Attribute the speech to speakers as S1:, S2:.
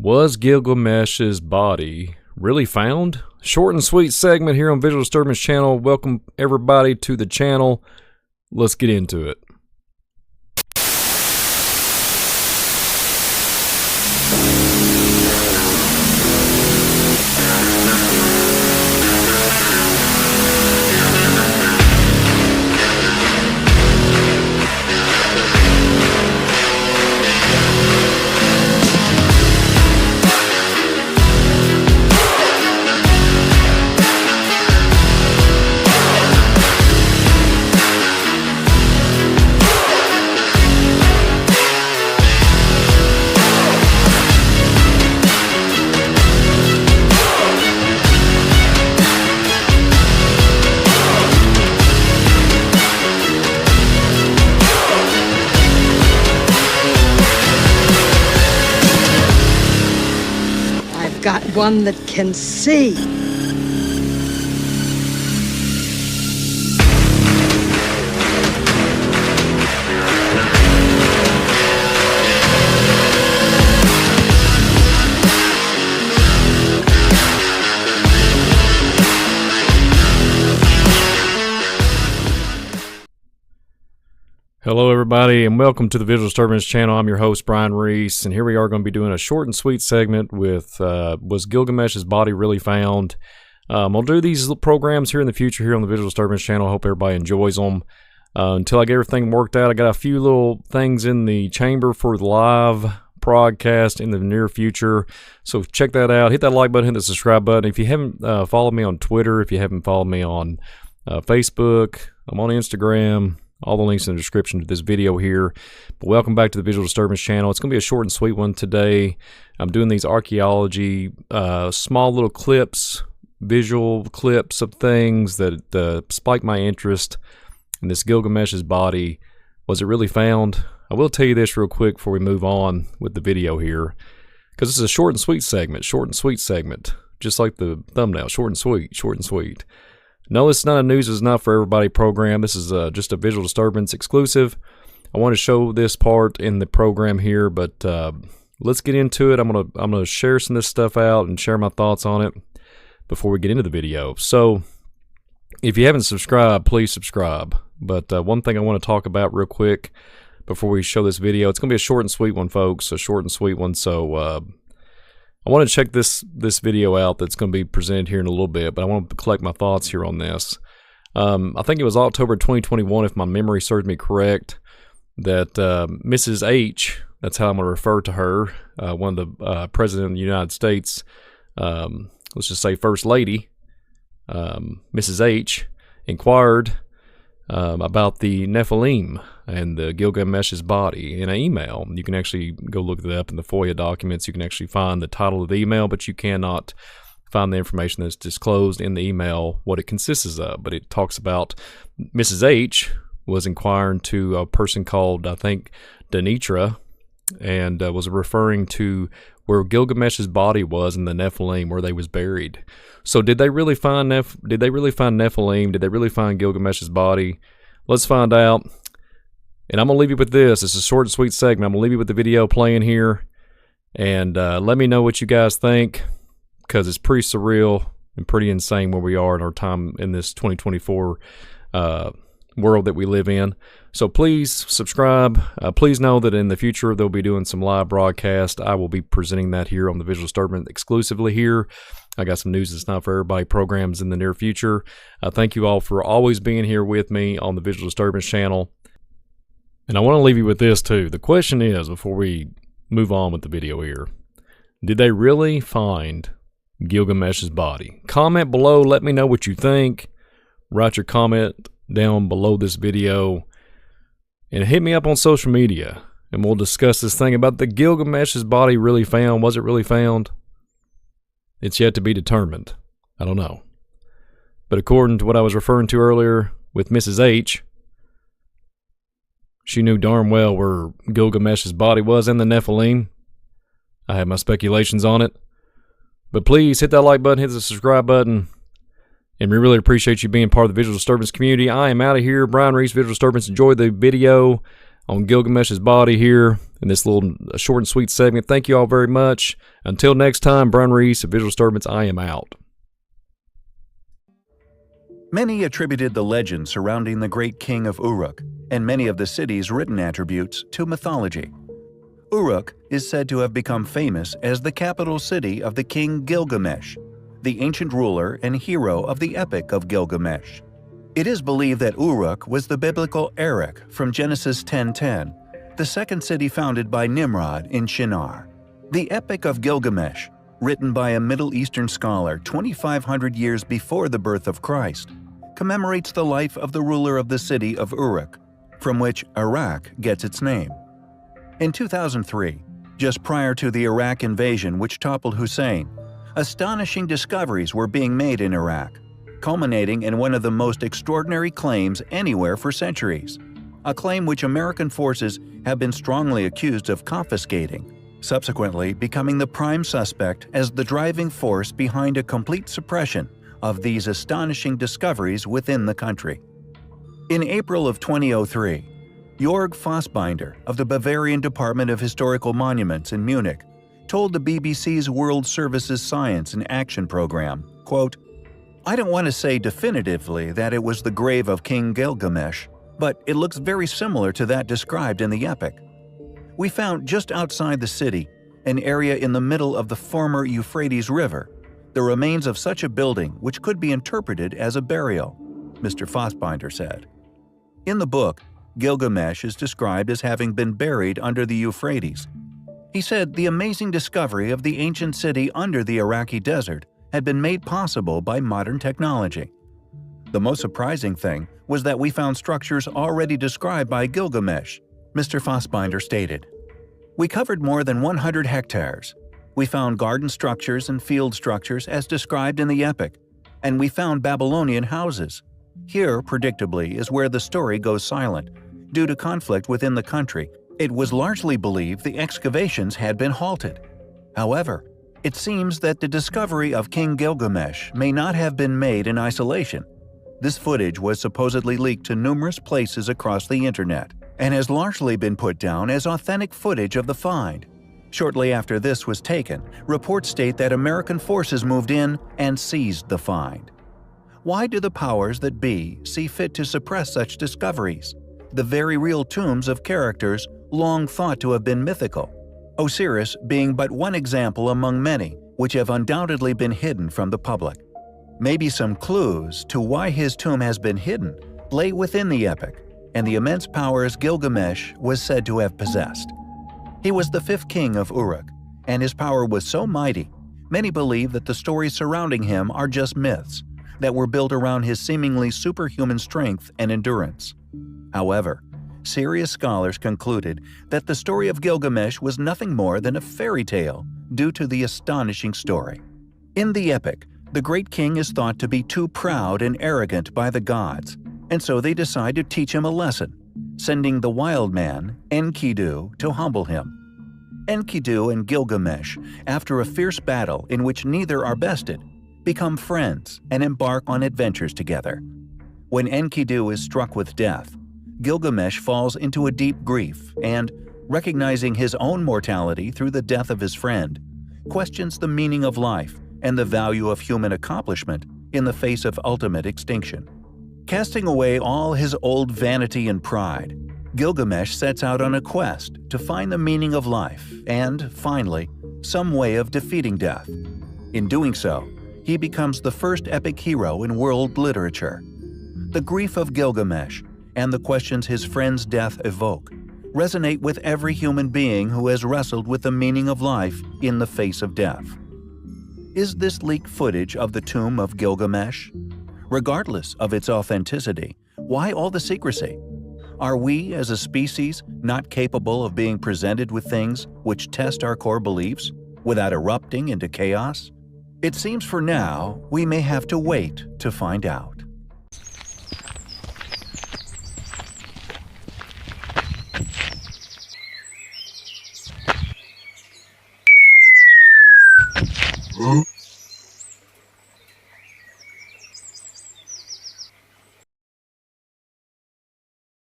S1: Was Gilgamesh's body really found? Short and sweet segment here on Visual Disturbance channel. Welcome everybody to the channel. Let's get into it.
S2: Got one that can see.
S1: Hello everybody and welcome to the Visual Disturbance channel. I'm your host Brian Reese, and here we are going to be doing a short and sweet segment with was Gilgamesh's body really found? I'll do these programs here in the future here on the Visual Disturbance channel. I hope everybody enjoys them. Until I get everything worked out, I got a few little things in the chamber for the live broadcast in the near future, so check that out. Hit that like button, hit the subscribe button. If you haven't followed me on Twitter, if you haven't followed me on Facebook, I'm on Instagram. All the links in the description to this video here. But welcome back to the Visual Disturbance channel. It's going to be a short and sweet one today. I'm doing these archaeology, small little clips, visual clips of things that spiked my interest in this Gilgamesh's body. Was it really found? I will tell you this real quick before we move on with the video here, because this is a short and sweet segment, just like the thumbnail, short and sweet. No, it's not a news is not for everybody program. This is just a Visual Disturbance exclusive. I want to show this part in the program here, but let's get into it. I'm gonna share some of this stuff out and share my thoughts on it before we get into the video. So, if you haven't subscribed, please subscribe. But one thing I want to talk about real quick before we show this video, it's gonna be a short and sweet one, folks. A short and sweet one. So. I want to check this video out that's going to be presented here in a little bit, but I want to collect my thoughts here on this. I think it was October 2021, if my memory serves me correct, that Mrs. H, that's how I'm going to refer to her, one of the President of the United States, let's just say First Lady, Mrs. H, inquired about the nephilim and the Gilgamesh's body in an email. You can actually go look that up in the FOIA documents. You can actually find the title of the email, but you cannot find the information that's disclosed in the email, what it consists of. But it talks about Mrs. H was inquiring to a person called, I think, Denitra, and was referring to where Gilgamesh's body was in the Nephilim, where they was buried. So did they really find Nephilim? Did they really find Gilgamesh's body? Let's find out. And I'm going to leave you with this. It's a short and sweet segment. I'm going to leave you with the video playing here. And let me know what you guys think, because it's pretty surreal and pretty insane where we are in our time in this 2024 world that we live in. So please subscribe. Please know that in the future they'll be doing some live broadcast. I will be presenting that here on the Visual Disturbance exclusively here. I got some news that's not for everybody programs in the near future. Thank you all for always being here with me on the Visual Disturbance channel. And I want to leave you with this too. The question is, before we move on with the video here, did they really find Gilgamesh's body? Comment below. Let me know what you think. Write your comment down below this video. And hit me up on social media. And we'll discuss this thing about the Gilgamesh's body really found. Was it really found? It's yet to be determined. I don't know. But according to what I was referring to earlier with Mrs. H, she knew darn well where Gilgamesh's body was in the Nephilim. I have my speculations on it. But please hit that like button, hit the subscribe button. And we really appreciate you being part of the Visual Disturbance community. I am out of here. Brian Reese, Visual Disturbance. Enjoy the video. on Gilgamesh's body here in this little short and sweet segment. Thank you all very much. Until next time, Brian Reese of Visual Disturbance, I am out.
S3: Many attributed the legend surrounding the great king of Uruk and many of the city's written attributes to mythology. Uruk is said to have become famous as the capital city of the king Gilgamesh, the ancient ruler and hero of the Epic of Gilgamesh. It is believed that Uruk was the biblical Erech from Genesis 10:10, the second city founded by Nimrod in Shinar. The Epic of Gilgamesh, written by a Middle Eastern scholar 2,500 years before the birth of Christ, commemorates the life of the ruler of the city of Uruk, from which Iraq gets its name. In 2003, just prior to the Iraq invasion which toppled Hussein, astonishing discoveries were being made in Iraq, culminating in one of the most extraordinary claims anywhere for centuries, a claim which American forces have been strongly accused of confiscating, subsequently becoming the prime suspect as the driving force behind a complete suppression of these astonishing discoveries within the country. In April of 2003, Jörg Fassbinder of the Bavarian Department of Historical Monuments in Munich told the BBC's World Services Science and Action program, quote, "I don't want to say definitively that it was the grave of King Gilgamesh, but it looks very similar to that described in the epic. We found just outside the city, an area in the middle of the former Euphrates River, the remains of such a building which could be interpreted as a burial," Mr. Fassbinder said. In the book, Gilgamesh is described as having been buried under the Euphrates. He said the amazing discovery of the ancient city under the Iraqi desert had been made possible by modern technology. The most surprising thing was that we found structures already described by Gilgamesh, Mr. Fassbinder stated. "We covered more than 100 hectares. We found garden structures and field structures as described in the epic, and we found Babylonian houses. Here, predictably, is where the story goes silent. Due to conflict within the country, it was largely believed the excavations had been halted. However, it seems that the discovery of King Gilgamesh may not have been made in isolation. This footage was supposedly leaked to numerous places across the internet and has largely been put down as authentic footage of the find. Shortly after this was taken, reports state that American forces moved in and seized the find. Why do the powers that be see fit to suppress such discoveries? The very real tombs of characters long thought to have been mythical, Osiris being but one example among many which have undoubtedly been hidden from the public. Maybe some clues to why his tomb has been hidden lay within the epic and the immense powers Gilgamesh was said to have possessed. He was the fifth king of Uruk, and his power was so mighty, many believe that the stories surrounding him are just myths that were built around his seemingly superhuman strength and endurance. However, serious scholars concluded that the story of Gilgamesh was nothing more than a fairy tale due to the astonishing story. In the epic, the great king is thought to be too proud and arrogant by the gods, and so they decide to teach him a lesson, sending the wild man, Enkidu, to humble him. Enkidu and Gilgamesh, after a fierce battle in which neither are bested, become friends and embark on adventures together. When Enkidu is struck with death, Gilgamesh falls into a deep grief and, recognizing his own mortality through the death of his friend, questions the meaning of life and the value of human accomplishment in the face of ultimate extinction. Casting away all his old vanity and pride, Gilgamesh sets out on a quest to find the meaning of life and, finally, some way of defeating death. In doing so, he becomes the first epic hero in world literature. The grief of Gilgamesh and the questions his friend's death evoke resonate with every human being who has wrestled with the meaning of life in the face of death. Is this leaked footage of the tomb of Gilgamesh? Regardless of its authenticity, why all the secrecy? Are we, as a species, not capable of being presented with things which test our core beliefs without erupting into chaos? It seems for now we may have to wait to find out.